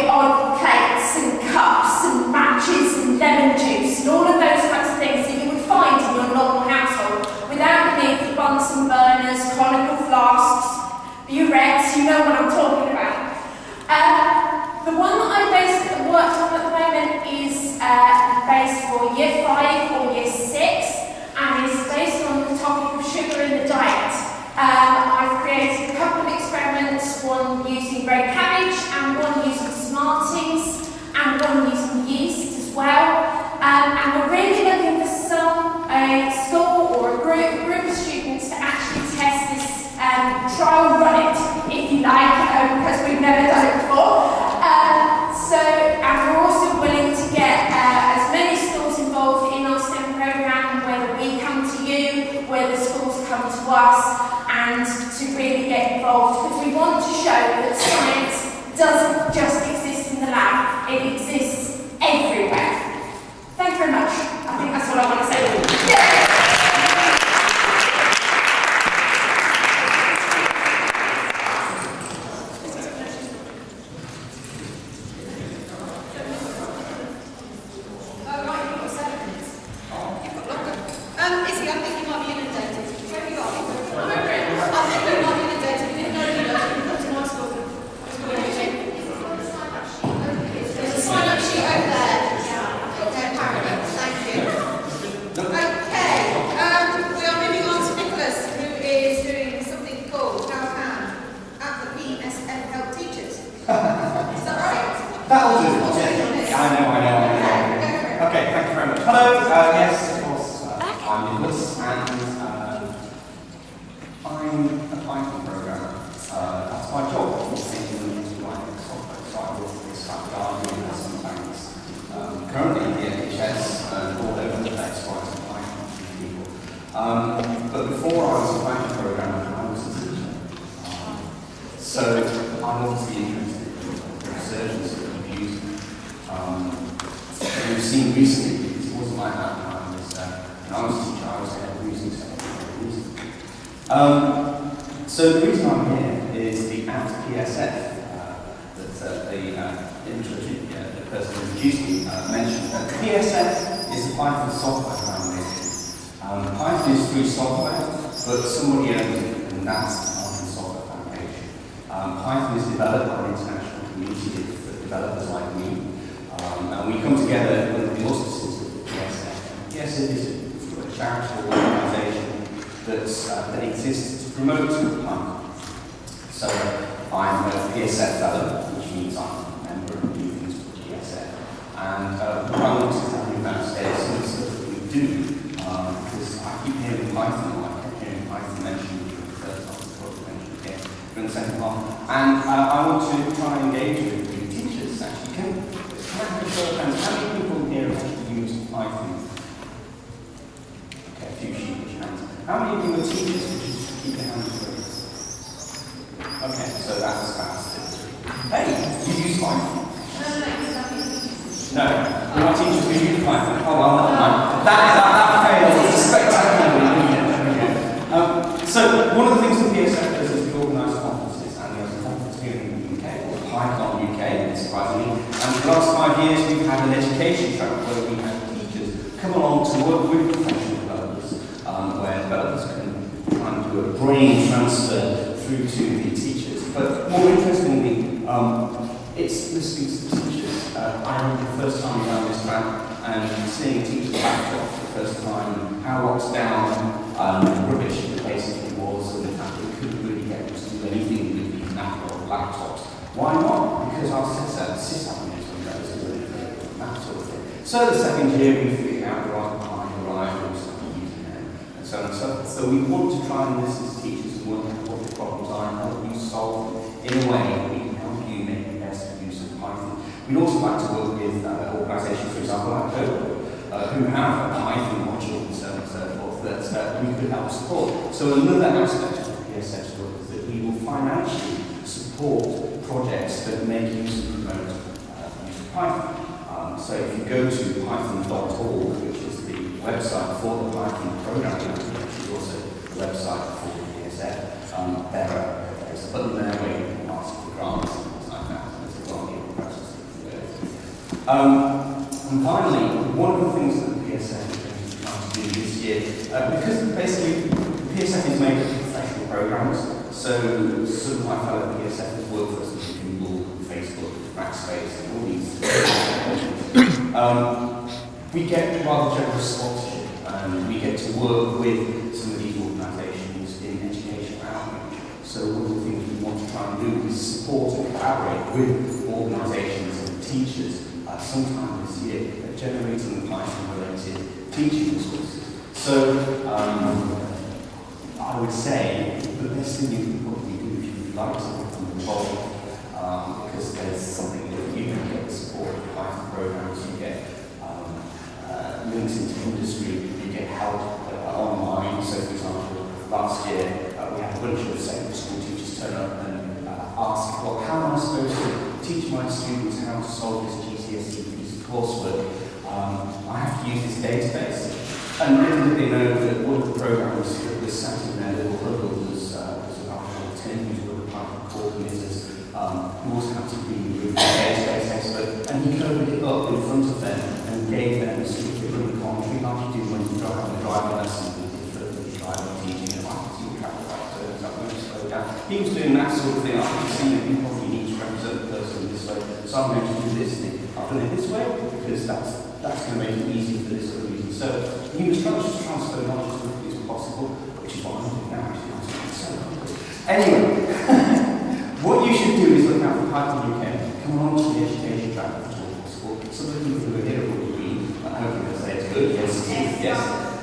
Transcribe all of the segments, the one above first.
your odd plates and cups and matches and lemon juice and all of those kinds of things that you would find in your normal household without the need for Bunsen burners, conical flasks, burettes, you know what I'm talking about. The one that I worked on at the moment is based for Year 5 or Year 6 and is based on the topic of sugar in the diet. I've created a couple of experiments, one using red cabbage and one using Smarties and one using yeast as well. And we're really looking for a school or a group of students to actually test this trial run it, if you like, because we've never done it before. And we're also willing to get as many schools involved in our STEM programme, whether we come to you, whether schools come to us, and to really get involved, because we want to show that science doesn't just exist in the lab, it exists everywhere. Thanks very much. I think that's all I want to say. Yeah. But before I was a Python programmer, I was a teacher. So I'm obviously interested in the resurgence of abuse. We've seen recently, because it wasn't like that when I was a teacher, I was head of music sector. So the reason I'm here is the PSF that the person who introduced me mentioned. The PSF is the Python Software Foundation. Python is free software, but somebody owns it, and that's the Python Software Foundation. Python is developed by an international community of developers like me, and we come together under the auspices of the PSF. PSF is a charitable organisation that exists to promote Python. So I'm a PSF fellow, which means I'm a member of the things for PSF. And what I want to tell you about today is some of the stuff that we do. Because I keep hearing Python, I kept hearing Python mentioned in the first half, probably mentioned again in the second half. And I want to try and engage with the teachers actually. Can I have a show of hands? How many people here actually use Python? Okay, a few sheepish hands. How many of you are teachers? Would you keep your hands raised? Okay, so that's fast. Hey, you use Python? No, you're not teachers who use Python. Oh well, never mind. That failed spectacularly. So one of the things that PSF does is we organise conferences, and there's a conference here in the UK called PyCon UK, surprisingly. And for the last 5 years we've had an education track where we have teachers come along to work with professional developers, where developers can try and do a brain transfer through to the teachers. But more interestingly, it's listening to the teachers. I remember the first time down this track and seeing a teacher's laptop for the first time, how locked down rubbish it basically was, and the fact that we couldn't really get them to do anything with these laptops. Why not? Because our sysadmin is on those, that sort of thing. So the second year we figured out the Raspberry arrived and started using them, and so on and so forth. So we want to try and listen to teachers and work out what the problems are and help you solve them in a way that we can help you make the best use of Python. We'd also like to work with organisations, for example, like Code, who have a Python module and so on and so forth that we could help support. So another aspect of the PSF's work is that we will financially support projects that make use and promote use of Python. So if you go to python.org, which is the website for the Python programming, which is also the website for the PSF, there's a button there where you can ask for grants and things like that. There's a grant process. And finally, one of the things that the PSF is trying to do this year, because basically the PSF is made up of professional programs, so some of my fellow PSFers work for us on Google, Facebook, Rackspace, and all these we get rather generous sponsorship, and we get to work with some of these organisations in education outreach. So one of the things we want to try and do is support and collaborate with organisations and teachers sometime this year at generating the Python-related teaching resources. So I would say the best thing you can probably do if you would like to work on the project, because there's something that you can get the support of Python programs, you get links into industry, you get help online. So for example, last year we had a bunch of secondary school teachers turn up and ask, well, how am I supposed to teach my students how to solve this GCSE piece of coursework? I have to use this database. And little did they know that one of the programs that was sat in their little huddle was about 10 who's one of the Python coordinators, who also had to be a database expert, and he coded it up in front of them and gave them a sort of different commentary like you do when you have a driving lesson with different driving teaching, and I can see the traffic light turns up when you slow down. He was doing that sort of thing. I can see that you probably need to represent the person this way, so I'm going to do this thing. I've done it this way because that's going to make it easy for this other reason. So he was trying to just transfer knowledge as quickly as possible, which is what I'm doing now. Anyway, what you should do is look out for Python UK. Come on to the education track as much as possible. Some of the people who are here will be, I hope you're going to say it's good. Yes, it is. Yes.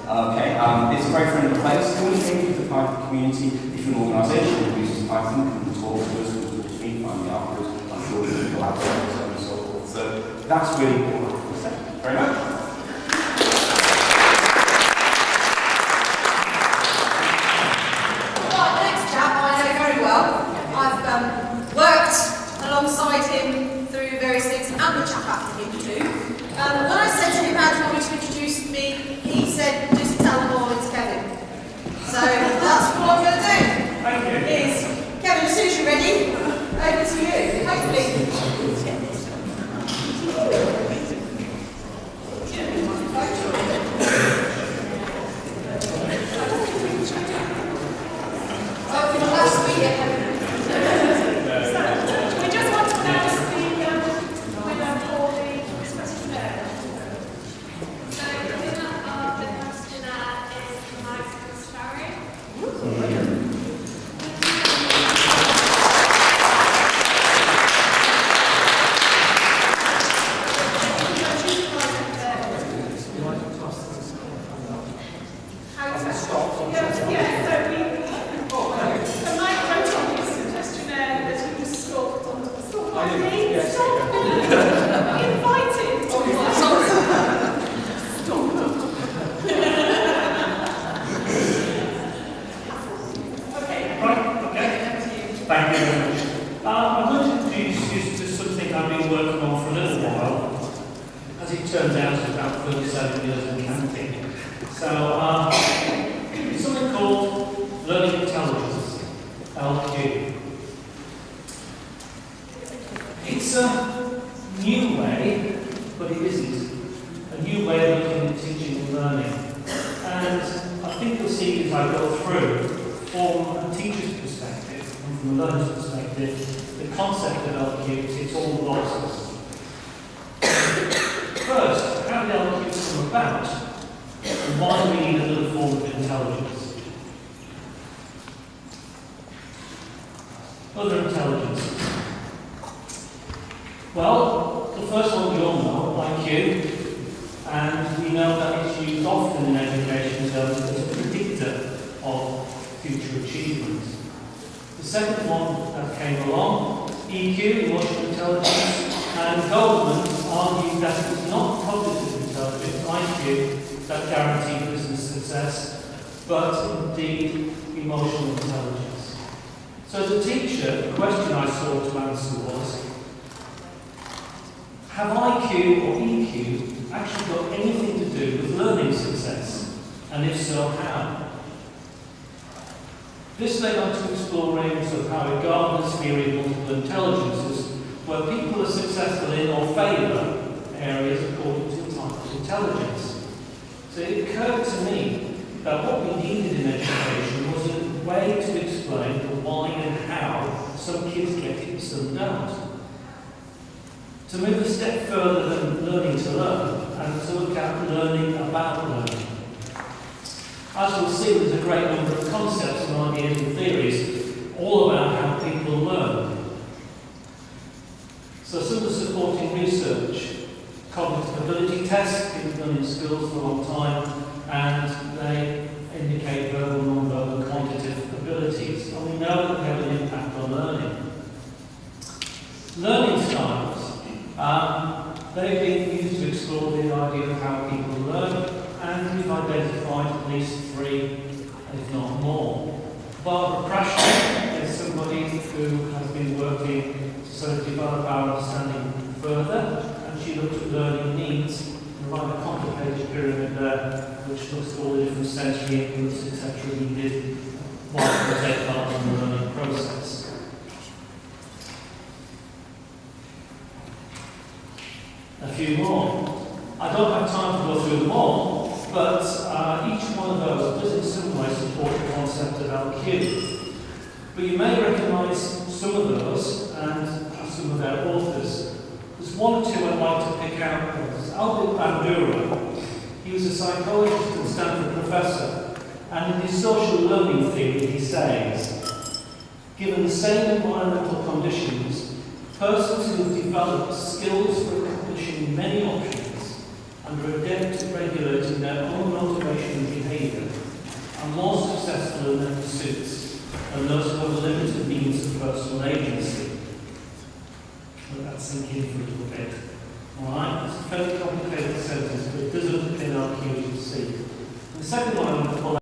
Okay. It's a very friendly place. Come and engage with the Python community. If you're an organisation that uses Python, come and talk to us, come to me, find me afterwards. I'm sure we can collaborate and so on and so forth. So that's really important. Thank you very much. Worked alongside him through various things, and the chap after him too. When I said to him how do you want me to introduce me, he said just tell them all it's Kevin. So that's what I'm going to do. Thank you. Is Kevin, as soon as you're ready, over to you. Hopefully. areas according to type of intelligence. So it occurred to me that what we needed in education was a way to explain the why and how some kids get it and some don't. To move a step further than learning to learn, and to look at learning about learning. As you'll see, there's a great number of concepts and ideas and theories all about how people learn. So some of the supporting research, cognitive ability tests, people have done in schools for a long time, and they indicate verbal, non-verbal, and quantitative abilities. And we know that they have an impact on learning. Learning styles, they've been used to explore the idea of how people learn, and we've identified at least 3, if not more. Barbara Prashnik is somebody who has been working to sort of develop our understanding further, and she looked at learning needs, and rather complicated pyramid there, which looks at all the different sensory inputs, etc. we did while we take part in the learning process. A few more. I don't have time to go through them all, but each one of those does in some way support the concept of LQ. But you may recognise some of those and some of their authors. There's one or two I'd like to pick out. There's Albert Bandura. He was a psychologist and Stanford professor, and in his social learning theory he says, given the same environmental conditions, persons who have developed skills for accomplishing many options and are adept at regulating their own motivation and behaviour are more successful in their pursuits than those who have limited means of personal agency. Let that sink in for a little bit. Alright, it's a fairly complicated sentence, but it does underpin our cues to see. The second one I'm going to pull